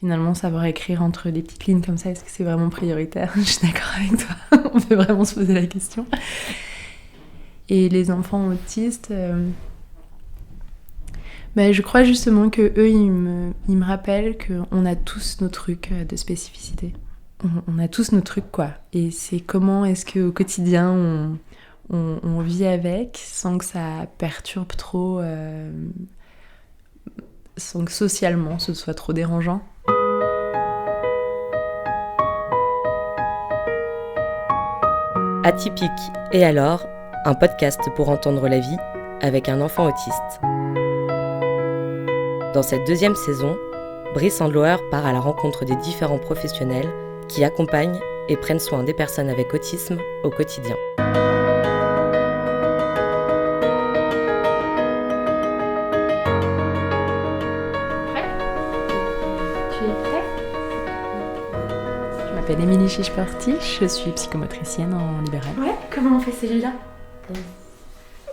finalement, savoir écrire entre des petites lignes comme ça, est-ce que c'est vraiment prioritaire ? Je suis d'accord avec toi, on peut vraiment se poser la question. Et les enfants autistes, je crois justement qu'eux, ils me rappellent qu'on a tous nos trucs de spécificité. On a tous nos trucs, quoi. Et c'est comment est-ce qu'au quotidien, on vit avec sans que ça perturbe trop, sans que socialement ce soit trop dérangeant. Atypique et alors, un podcast pour entendre la vie avec un enfant autiste. Dans cette 2e saison, Brice Andlauer part à la rencontre des différents professionnels qui accompagnent et prennent soin des personnes avec autisme au quotidien. Tu es prêt ? Je m'appelle Émilie Chiche-Portiche, je suis psychomotricienne en libéral. Ouais, comment on fait celui-là ?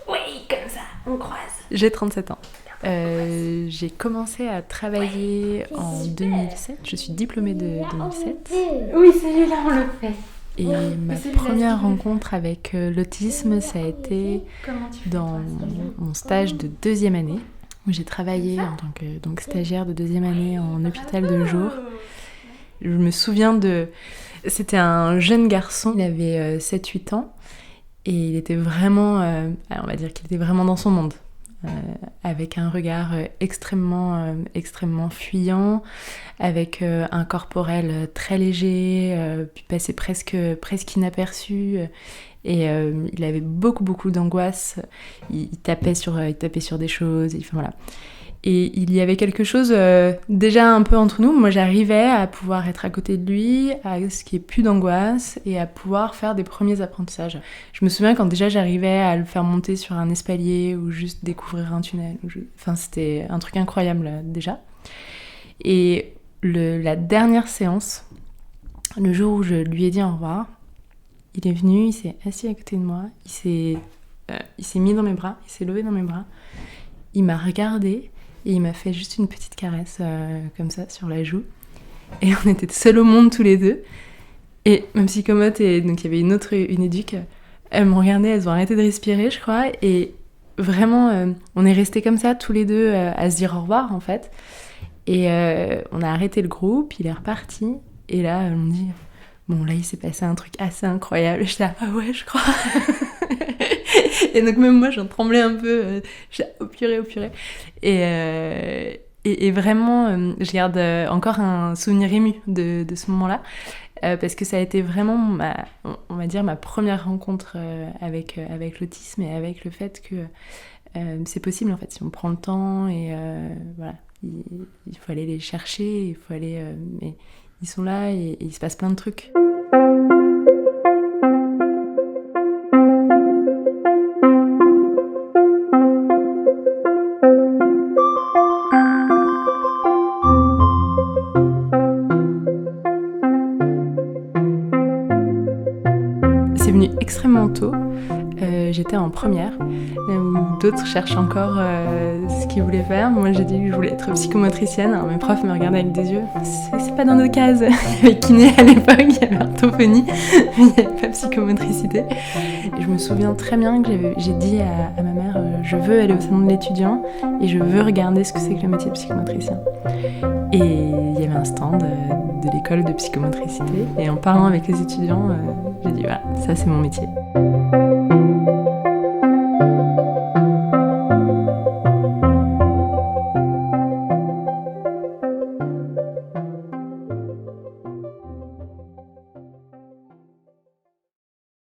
Oui, comme ça, on croise. J'ai 37 ans. J'ai commencé à travailler en 2007. Je suis diplômée de 2007. Oui, celui-là, on le fait. Et ma première rencontre avec l'autisme, ça a été dans mon stage de 2e année, où j'ai travaillé en tant que stagiaire de 2e année en hôpital de jour. Je me souviens C'était un jeune garçon, il avait 7-8 ans, et il était vraiment, on va dire qu'il était vraiment dans son monde. Avec un regard extrêmement fuyant, avec un corporel très léger, puis passé presque inaperçu, et il avait beaucoup d'angoisse. Il tapait sur des choses, voilà. Et il y avait quelque chose déjà un peu entre nous. Moi, j'arrivais à pouvoir être à côté de lui, à ce qui est plus d'angoisse, et à pouvoir faire des premiers apprentissages. Je me souviens quand déjà j'arrivais à le faire monter sur un espalier ou juste découvrir un tunnel. Enfin, c'était un truc incroyable déjà. Et la dernière séance, le jour où je lui ai dit au revoir, il est venu, il s'est assis à côté de moi, il s'est mis dans mes bras, il s'est levé dans mes bras, il m'a regardé. Et il m'a fait juste une petite caresse comme ça sur la joue. Et on était seuls au monde tous les deux. Et ma psychomote, donc il y avait une éduque, elles m'ont regardé, elles ont arrêté de respirer, je crois. Et vraiment, on est restés comme ça tous les deux à se dire au revoir en fait. Et on a arrêté le groupe, il est reparti. Et là, on me dit, bon là il s'est passé un truc assez incroyable. Je dis, ah ouais, je crois. Et donc même moi j'en tremblais un peu, au purée. Et vraiment, je garde encore un souvenir ému de ce moment-là, parce que ça a été vraiment on va dire ma première rencontre avec l'autisme, et avec le fait que c'est possible en fait si on prend le temps, et voilà, il faut aller les chercher, il faut aller, mais ils sont là, et il se passe plein de trucs. C'est venu extrêmement tôt. J'étais en première, où d'autres cherchent encore ce qu'ils voulaient faire. Moi, j'ai dit que je voulais être psychomotricienne. Alors, mes profs me regardaient avec des yeux. C'est pas dans nos cases. Il y avait kiné à l'époque, il y avait orthophonie, mais il n'y avait pas psychomotricité. Et je me souviens très bien que j'ai dit à ma mère, je veux aller au salon de l'étudiant et je veux regarder ce que c'est que le métier de psychomotricien. Et il y avait un stand de l'école de psychomotricité. Et en parlant avec les étudiants, j'ai dit voilà, ça c'est mon métier.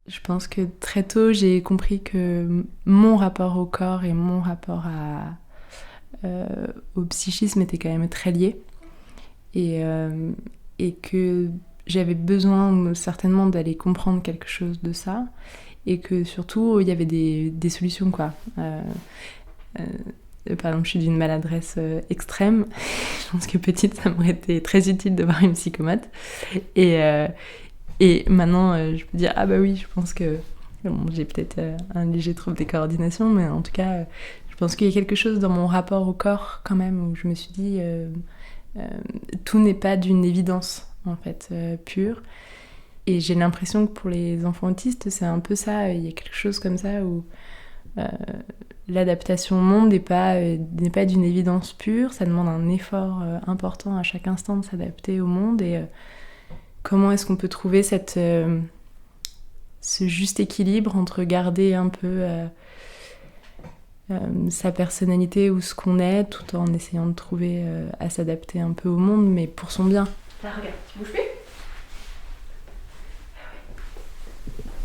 Je pense que très tôt, j'ai compris que mon rapport au corps et mon rapport au psychisme étaient quand même très liés. Et que j'avais besoin certainement d'aller comprendre quelque chose de ça. Et que surtout, il y avait des solutions, quoi. Par exemple, je suis d'une maladresse extrême. Je pense que petite, ça m'aurait été très utile de voir une psychomote. Et maintenant, je peux dire, ah bah oui, je pense que bon, j'ai peut-être un léger trouble des coordinations, mais en tout cas, je pense qu'il y a quelque chose dans mon rapport au corps quand même, où je me suis dit, tout n'est pas d'une évidence, en fait, pure. Et j'ai l'impression que pour les enfants autistes, c'est un peu ça. Il y a quelque chose comme ça où l'adaptation au monde n'est pas d'une évidence pure. Ça demande un effort important à chaque instant de s'adapter au monde. Et comment est-ce qu'on peut trouver ce juste équilibre entre garder un peu sa personnalité ou ce qu'on est, tout en essayant de trouver à s'adapter un peu au monde, mais pour son bien. Là, regarde, tu bouges plus.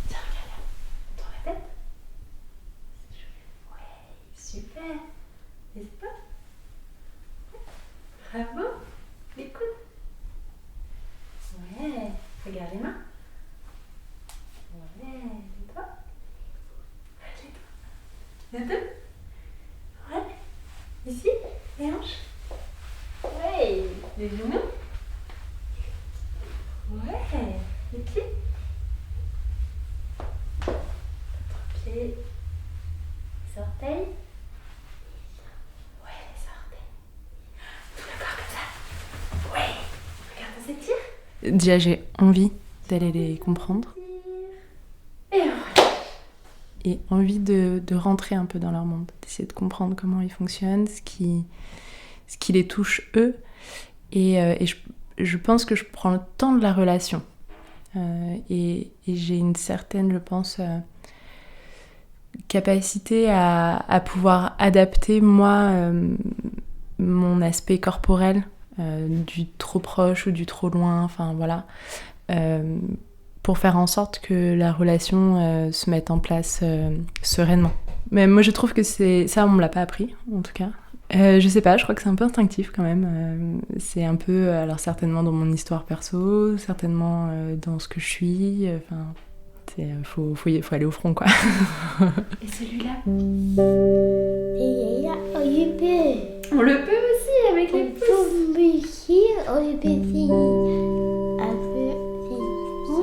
Tiens, regarde, tourne la tête. Ouais, super. N'est-ce pas? Bravo. Les coudes. Ouais, regarde les mains. Ouais, les doigts. Les doigts. Les deux. Ouais. Ici, les hanches. Ouais, les genoux. Ouais, les pieds. Pieds. Les orteils. Ouais, les orteils. Tout le corps comme ça. Ouais. Regarde, on s'étire. Déjà, j'ai envie d'aller les comprendre. Et voilà. Et envie de rentrer un peu dans leur monde, d'essayer de comprendre comment ils fonctionnent, ce qui les touche eux. Et je pense que je prends le temps de la relation. Et j'ai une certaine, je pense, capacité à pouvoir adapter, moi, mon aspect corporel, du trop proche ou du trop loin, enfin voilà, pour faire en sorte que la relation se mette en place sereinement. Mais moi je trouve que ça, on me l'a pas appris, en tout cas. Je sais pas, je crois que c'est un peu instinctif quand même. C'est un peu, alors certainement dans mon histoire perso, certainement dans ce que je suis. Enfin, faut aller au front, quoi. Et celui-là, Et là, on le peut. on le peut aussi avec les On pouces. peut ici, on le peut ici. Un peu ici.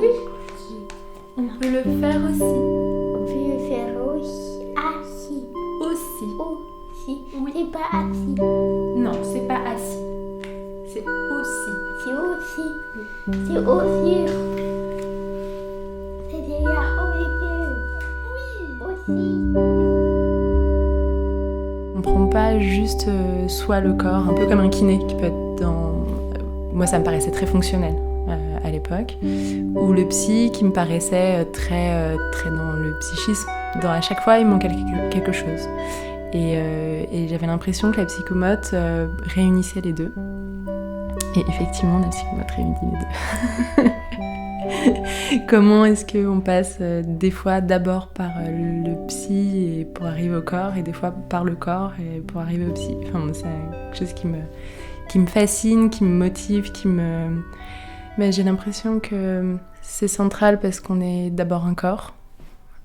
Oui. On peut le faire aussi. On peut le faire aussi. Assis. Aussi. Aussi. Oui. C'est pas assis. Non, c'est pas assis. C'est aussi. C'est aussi. C'est aussi. C'est là, on le peut. Aussi. On prend pas juste soit le corps, un peu comme un kiné qui peut être dans... moi, ça me paraissait très fonctionnel à l'époque, ou le psy qui me paraissait très dans le psychisme. À chaque fois, il manquait quelque chose. Et j'avais l'impression que la psychomote réunissait les deux. Et effectivement, la psychomote réunit les deux. Comment est-ce qu'on passe des fois d'abord par le psy et pour arriver au corps, et des fois par le corps et pour arriver au psy. Enfin, c'est quelque chose qui me fascine, qui me motive, Mais j'ai l'impression que c'est central parce qu'on est d'abord un corps,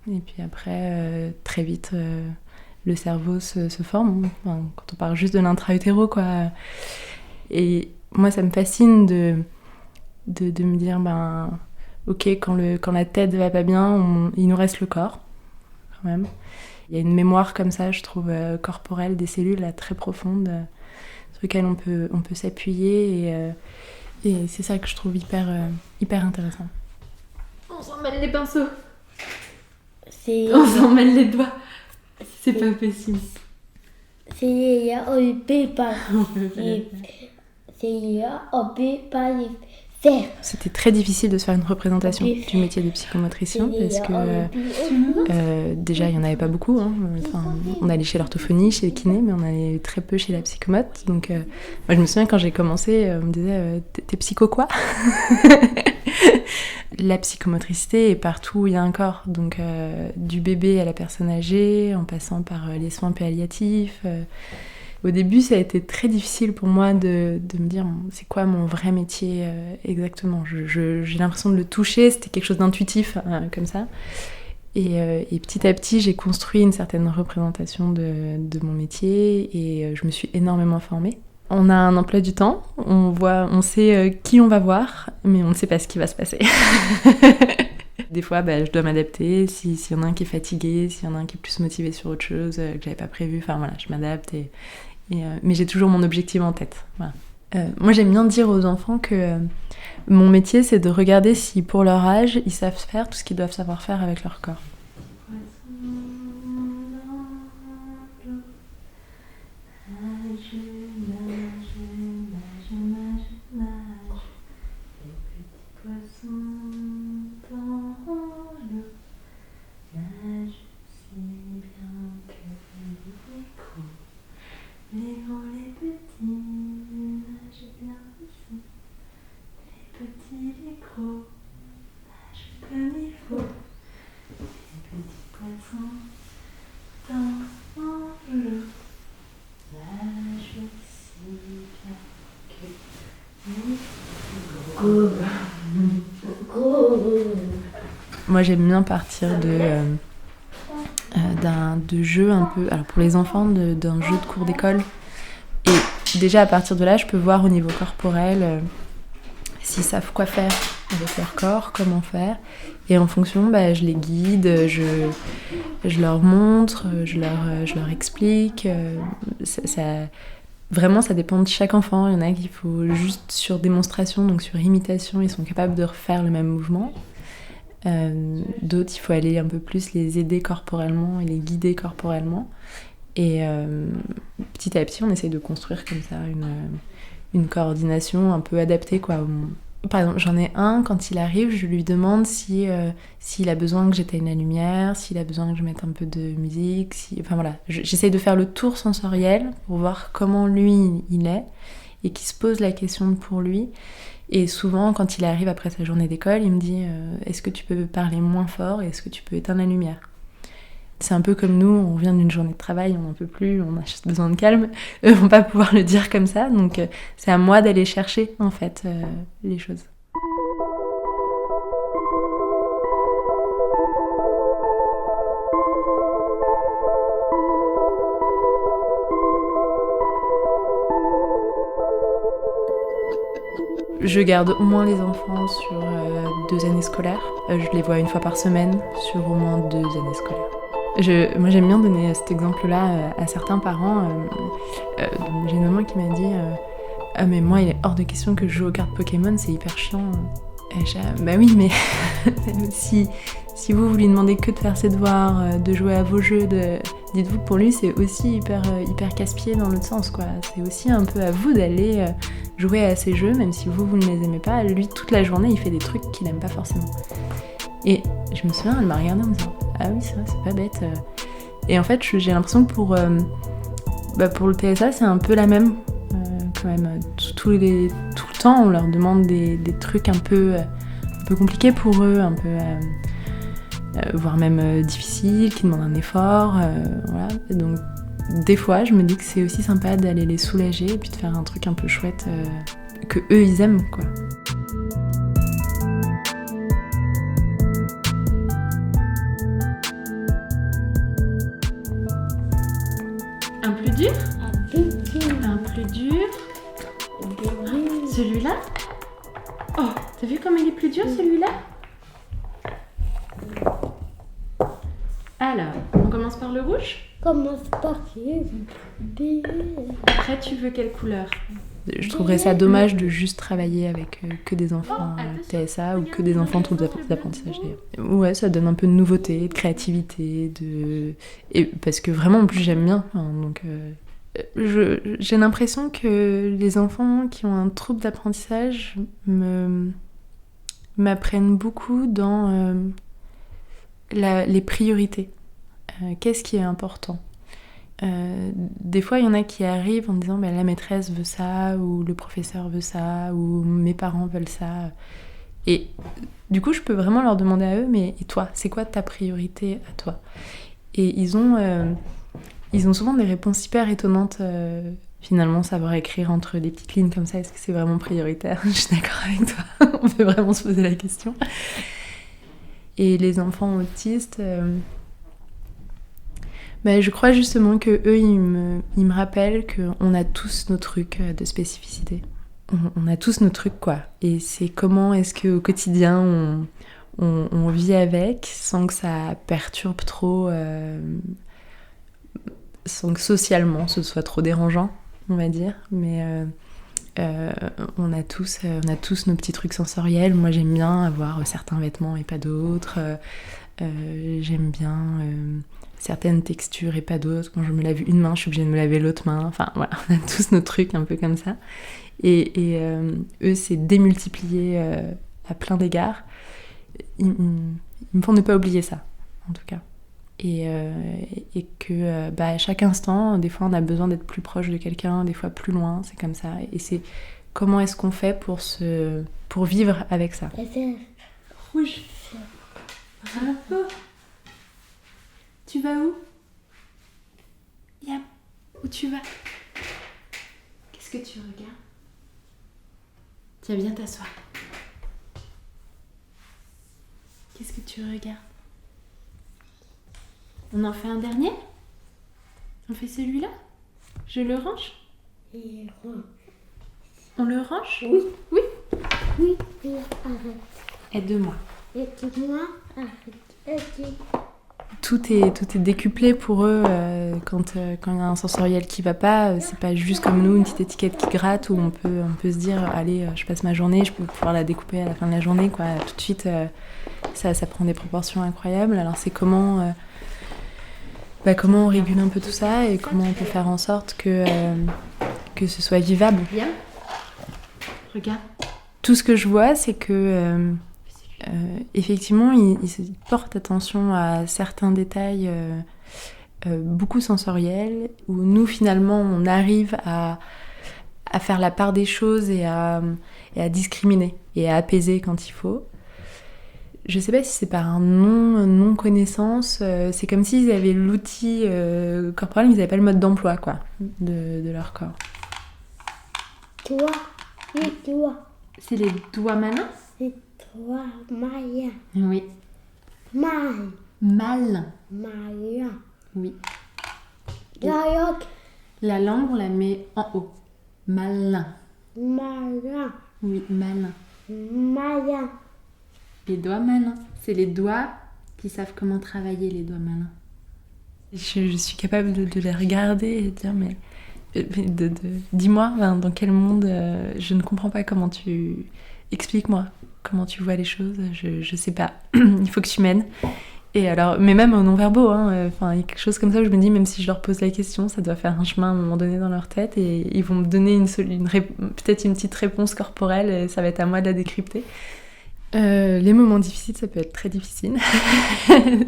et puis après, très vite, le cerveau se forme. Enfin, quand on parle juste de l'intra-utéro, quoi. Et moi, ça me fascine de me dire, ok, quand la tête va pas bien, il nous reste le corps, quand même. Il y a une mémoire comme ça, je trouve, corporelle, des cellules là, très profondes, sur lesquelles on peut s'appuyer, et c'est ça que je trouve hyper intéressant. On s'en mêle les pinceaux. C'est On s'en mêle les doigts. C'est pas possible. là, on ne peut pas. C'est là, on peut pas les faire. C'était très difficile de se faire une représentation du métier de psychomotricien parce que déjà il n'y en avait pas beaucoup. Enfin, on allait chez l'orthophonie, chez le kiné, mais on allait très peu chez la psychomote. Donc moi je me souviens quand j'ai commencé, on me disait t'es psycho quoi? La psychomotricité est partout où il y a un corps, donc du bébé à la personne âgée, en passant par les soins palliatifs. Au début, ça a été très difficile pour moi de me dire c'est quoi mon vrai métier exactement. J'ai l'impression de le toucher, c'était quelque chose d'intuitif comme ça. Et petit à petit, j'ai construit une certaine représentation de mon métier et je me suis énormément formée. On a un emploi du temps, on sait qui on va voir, mais on ne sait pas ce qui va se passer. Des fois, je dois m'adapter. S'il y en a un qui est fatigué, s'il y en a un qui est plus motivé sur autre chose que j'avais pas prévu, enfin voilà, je m'adapte. Mais j'ai toujours mon objectif en tête. Voilà. Moi, j'aime bien dire aux enfants que mon métier, c'est de regarder si, pour leur âge, ils savent faire tout ce qu'ils doivent savoir faire avec leur corps. Moi, j'aime bien partir de jeux un peu... Alors, pour les enfants, d'un jeu de cours d'école. Et déjà, à partir de là, je peux voir au niveau corporel s'ils savent quoi faire avec leur corps, comment faire. Et en fonction, je les guide, je leur montre, je leur explique. Vraiment, ça dépend de chaque enfant. Il y en a qu'il faut juste sur démonstration, donc sur imitation, ils sont capables de refaire le même mouvement. D'autres, il faut aller un peu plus les aider corporellement et les guider corporellement. Et petit à petit, on essaye de construire comme ça une coordination un peu adaptée, quoi. Par exemple, j'en ai un, quand il arrive, je lui demande s'il a besoin que j'éteigne la lumière, s'il a besoin que je mette un peu de musique. Enfin voilà, j'essaye de faire le tour sensoriel pour voir comment lui, il est, et qu'il se pose la question pour lui. Et souvent, quand il arrive après sa journée d'école, il me dit est-ce que tu peux parler moins fort et est-ce que tu peux éteindre la lumière ? C'est un peu comme nous, on revient d'une journée de travail, on n'en peut plus, on a juste besoin de calme. Eux vont pas pouvoir le dire comme ça, donc c'est à moi d'aller chercher en fait les choses. Je garde au moins les enfants sur 2 années scolaires. Je les vois une fois par semaine sur au moins 2 années scolaires. Moi j'aime bien donner cet exemple-là à certains parents. J'ai une maman qui m'a dit ah mais moi il est hors de question que je joue aux cartes Pokémon, c'est hyper chiant. Et bah oui mais si vous lui demandez que de faire ses devoirs, de jouer à vos jeux, dites-vous que pour lui c'est aussi hyper casse-pied dans l'autre sens, quoi. C'est aussi un peu à vous d'aller jouer à ces jeux, même si vous ne les aimez pas. Lui toute la journée il fait des trucs qu'il n'aime pas forcément. Et je me souviens, elle m'a regardée en me disant ah oui c'est vrai, c'est pas bête. Et en fait j'ai l'impression que pour le TSA c'est un peu la même. Quand même, tout le temps on leur demande des trucs un peu compliqués pour eux, un peu voire même difficiles, qui demandent un effort, voilà. Et donc des fois je me dis que c'est aussi sympa d'aller les soulager et puis de faire un truc un peu chouette que eux ils aiment, quoi. Un plus dur ? Un plus dur. Celui-là ? Oh, t'as vu comme il est plus dur celui-là ? Alors, on commence par le rouge ? Commence par Après, tu veux quelle couleur ? Je trouverais ça dommage de juste travailler avec que des enfants TSA ou que des enfants troubles d'apprentissage d'ailleurs. Ouais, ça donne un peu de nouveauté, de créativité, et parce que vraiment en plus j'aime bien. Donc j'ai l'impression que les enfants qui ont un trouble d'apprentissage m'apprennent beaucoup dans les priorités. Qu'est-ce qui est important ? Des fois, il y en a qui arrivent en disant la maîtresse veut ça, ou le professeur veut ça, ou mes parents veulent ça. Et du coup, je peux vraiment leur demander à eux, mais et toi, c'est quoi ta priorité à toi ? Et ils ont souvent des réponses hyper étonnantes. Finalement, savoir écrire entre des petites lignes comme ça, est-ce que c'est vraiment prioritaire ? Je suis d'accord avec toi, on peut vraiment se poser la question. Et les enfants autistes... je crois justement que eux, ils me rappellent qu'on a tous nos trucs de spécificité. On a tous nos trucs, quoi. Et c'est comment est-ce qu'au quotidien, on vit avec sans que ça perturbe trop, sans que socialement ce soit trop dérangeant, on va dire. Mais On a tous nos petits trucs sensoriels. Moi, j'aime bien avoir certains vêtements et pas d'autres. J'aime bien certaines textures et pas d'autres. Quand je me lave une main, je suis obligée de me laver l'autre main. Enfin, voilà, on a tous nos trucs un peu comme ça. Et eux, c'est démultiplié à plein d'égards. Ils me font ne pas oublier ça, en tout cas. Et que à chaque instant, des fois on a besoin d'être plus proche de quelqu'un, des fois plus loin, c'est comme ça. Et c'est comment est-ce qu'on fait pour vivre avec ça. Rouge. Bravo. Tu vas où? Yam, où tu vas? Qu'est-ce que tu regardes? Tiens, viens t'asseoir. Qu'est-ce que tu regardes? On en fait un dernier? On fait celui-là? Je le range? On le range? Oui. Oui? Oui, arrête. Aide-moi. Aide-moi, arrête. Tout est décuplé pour eux quand il y a un sensoriel qui va pas. C'est pas juste comme nous, une petite étiquette qui gratte où on peut se dire allez, je passe ma journée, je peux pouvoir la découper à la fin de la journée, quoi. Tout de suite, ça prend des proportions incroyables. Alors c'est comment on régule un peu tout ça et comment on peut faire en sorte que ce soit vivable. Bien. Regarde. Tout ce que je vois, c'est que effectivement, ils portent attention à certains détails beaucoup sensoriels, où nous, finalement, on arrive à faire la part des choses et à discriminer et à apaiser quand il faut. Je sais pas si c'est par un non-connaissance, c'est comme s'ils avaient l'outil corporel, mais ils n'avaient pas le mode d'emploi, quoi, de leur corps. Toi, et toi. C'est les doigts malins? C'est toi, Maya. Oui. Mal. Malin. Maya. Oui. Gaïok. La langue, on la met en haut. Malin. Maya. Oui, malin. Maya. Les doigts malins. C'est les doigts qui savent comment travailler, les doigts malins. Je suis capable de les regarder et de dire, mais dis-moi, dans quel monde je ne comprends pas comment tu... Explique-moi comment tu vois les choses, je sais pas. Il faut que tu m'aides. Et alors, mais même au non-verbaux, il y a quelque chose comme ça où je me dis, même si je leur pose la question, ça doit faire un chemin à un moment donné dans leur tête et ils vont me donner peut-être une petite réponse corporelle et ça va être à moi de la décrypter. Les moments difficiles, ça peut être très difficile.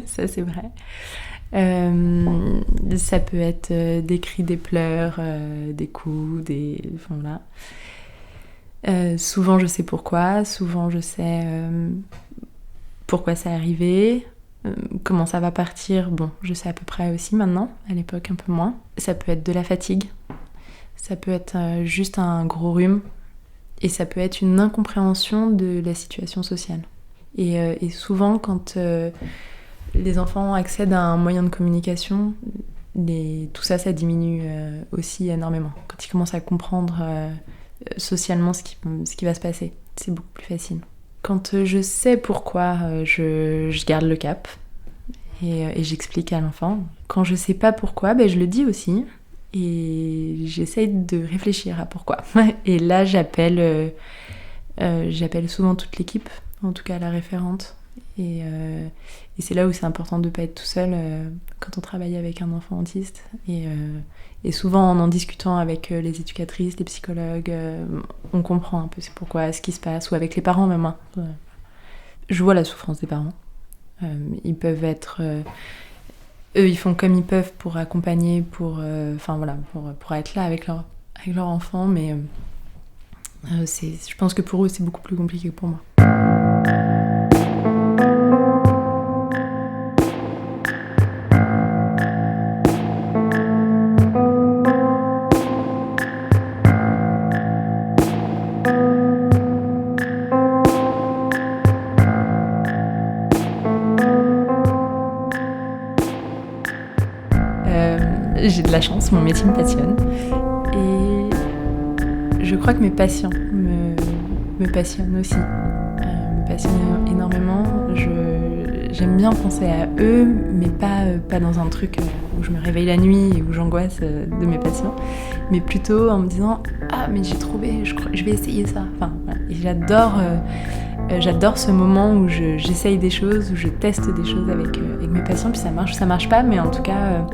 Ça, c'est vrai. Ça peut être des cris, des pleurs, des coups, enfin voilà. Souvent je sais pourquoi, souvent je sais pourquoi c'est arrivé, comment ça va partir, bon, je sais à peu près aussi maintenant, à l'époque un peu moins. Ça peut être de la fatigue, ça peut être juste un gros rhume, et ça peut être une incompréhension de la situation sociale. Et souvent quand les enfants accèdent à un moyen de communication, tout ça diminue aussi énormément. Quand ils commencent à comprendre socialement ce qui va se passer, c'est beaucoup plus facile. Quand je sais pourquoi, je garde le cap et j'explique à l'enfant. Quand je sais pas pourquoi, je le dis aussi et j'essaye de réfléchir à pourquoi. Et là, j'appelle souvent toute l'équipe, en tout cas la référente. Et c'est là où c'est important de ne pas être tout seul quand on travaille avec un enfant autiste. Et souvent, en discutant avec les éducatrices, les psychologues, on comprend un peu c'est pourquoi, ce qui se passe, ou avec les parents même. Je vois la souffrance des parents. Ils peuvent être... eux, ils font comme ils peuvent pour accompagner, pour être là avec leur enfant, mais je pense que pour eux, c'est beaucoup plus compliqué que pour moi. J'ai de la chance, mon métier me passionne et je crois que mes patients me passionnent aussi, me passionnent énormément. j'aime bien penser à eux, mais pas dans un truc où je me réveille la nuit et où j'angoisse de mes patients, mais plutôt en me disant « Ah, mais j'ai trouvé, je vais essayer ça ». Enfin, voilà. Et j'adore ce moment où j'essaye des choses, où je teste des choses avec mes patients, puis ça marche pas, mais en tout cas,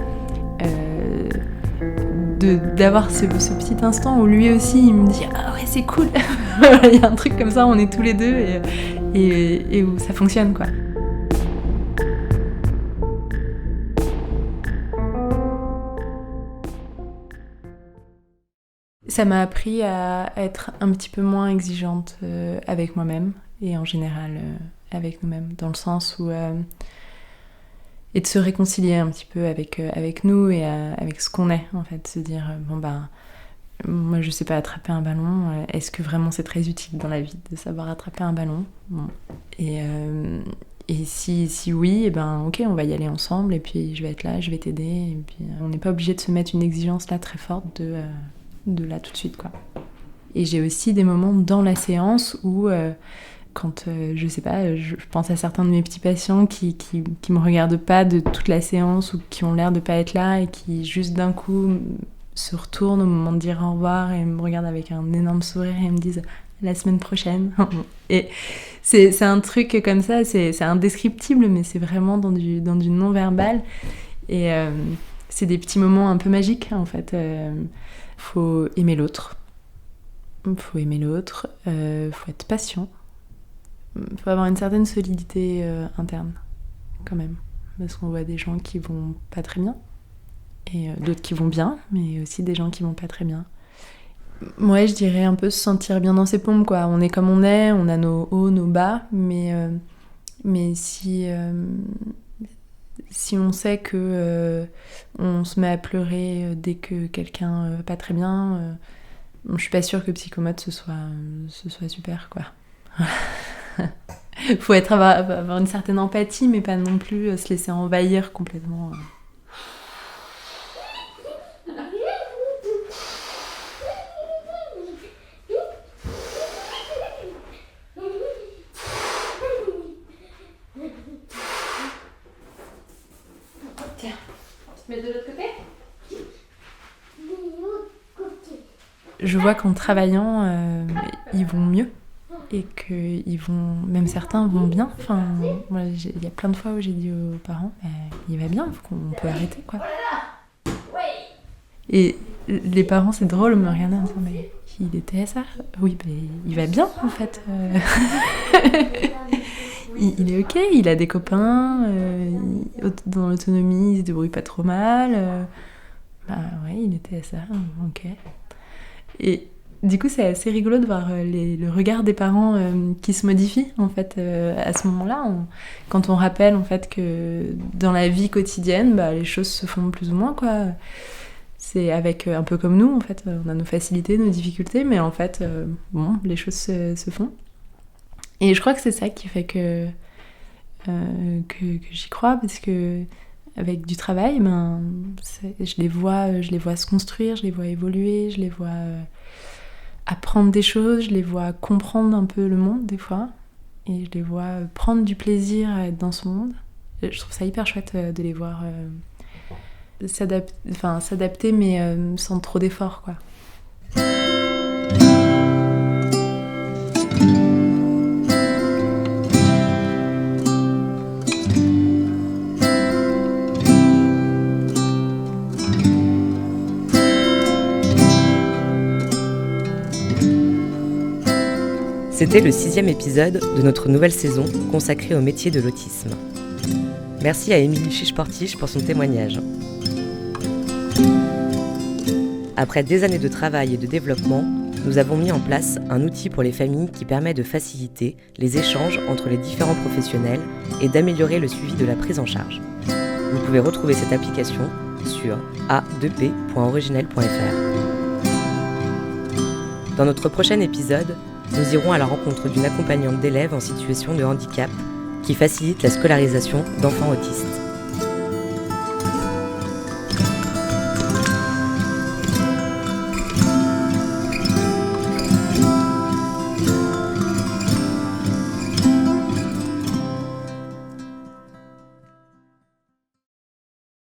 d'avoir ce petit instant où lui aussi, il me dit « Ah ouais, c'est cool !» Il y a un truc comme ça, on est tous les deux et où ça fonctionne, quoi. Ça m'a appris à être un petit peu moins exigeante avec moi-même et en général avec nous-mêmes, dans le sens où... et de se réconcilier un petit peu avec nous et avec ce qu'on est, en fait. Se dire, moi je sais pas attraper un ballon, est-ce que vraiment c'est très utile dans la vie de savoir attraper un ballon ? Bon. Et si oui, ok, on va y aller ensemble, et puis je vais être là, je vais t'aider, et puis on n'est pas obligé de se mettre une exigence là très forte de là tout de suite, quoi. Et j'ai aussi des moments dans la séance où quand, je sais pas, je pense à certains de mes petits patients qui me regardent pas de toute la séance ou qui ont l'air de pas être là et qui juste d'un coup se retournent au moment de dire au revoir et me regardent avec un énorme sourire et me disent « la semaine prochaine ». Et c'est un truc comme ça, c'est indescriptible, mais c'est vraiment dans du non-verbal. Et c'est des petits moments un peu magiques, en fait. Faut aimer l'autre. Faut être patient. Faut avoir une certaine solidité interne, quand même. Parce qu'on voit des gens qui vont pas très bien, et d'autres qui vont bien, mais aussi des gens qui vont pas très bien. Ouais, je dirais un peu se sentir bien dans ses pompes, quoi. On est comme on est, on a nos hauts, nos bas, mais si on sait que on se met à pleurer dès que quelqu'un va pas très bien, je suis pas sûre que Psychomote ce soit super, quoi. Faut avoir une certaine empathie, mais pas non plus se laisser envahir complètement. Tiens, tu te mets de l'autre côté ? Je vois qu'en travaillant, ils vont mieux. Et que même certains vont bien. Enfin, il y a plein de fois où j'ai dit aux parents, il va bien, on peut arrêter, quoi. Et les parents, c'est drôle, me regardaient en disant, mais il était à ça ? Oui, il va bien, en fait. Il est ok, il a des copains, dans l'autonomie, il se débrouille pas trop mal. Ouais, il était à ça, ok. Et du coup, c'est assez rigolo de voir le regard des parents qui se modifie, en fait, à ce moment-là. Quand on rappelle, en fait, que dans la vie quotidienne, les choses se font plus ou moins, quoi. C'est avec un peu comme nous, en fait. On a nos facilités, nos difficultés, mais en fait, les choses se font. Et je crois que c'est ça qui fait que j'y crois, parce que avec du travail, je les vois se construire, je les vois évoluer, je les vois... apprendre des choses, je les vois comprendre un peu le monde des fois, et je les vois prendre du plaisir à être dans ce monde. Je trouve ça hyper chouette de les voir s'adapter, mais sans trop d'efforts, quoi. C'était le 6e épisode de notre nouvelle saison consacrée au métier de l'autisme. Merci à Émilie Chiche-Portiche pour son témoignage. Après des années de travail et de développement, nous avons mis en place un outil pour les familles qui permet de faciliter les échanges entre les différents professionnels et d'améliorer le suivi de la prise en charge. Vous pouvez retrouver cette application sur a2p.originel.fr. Dans notre prochain épisode, nous irons à la rencontre d'une accompagnante d'élèves en situation de handicap qui facilite la scolarisation d'enfants autistes.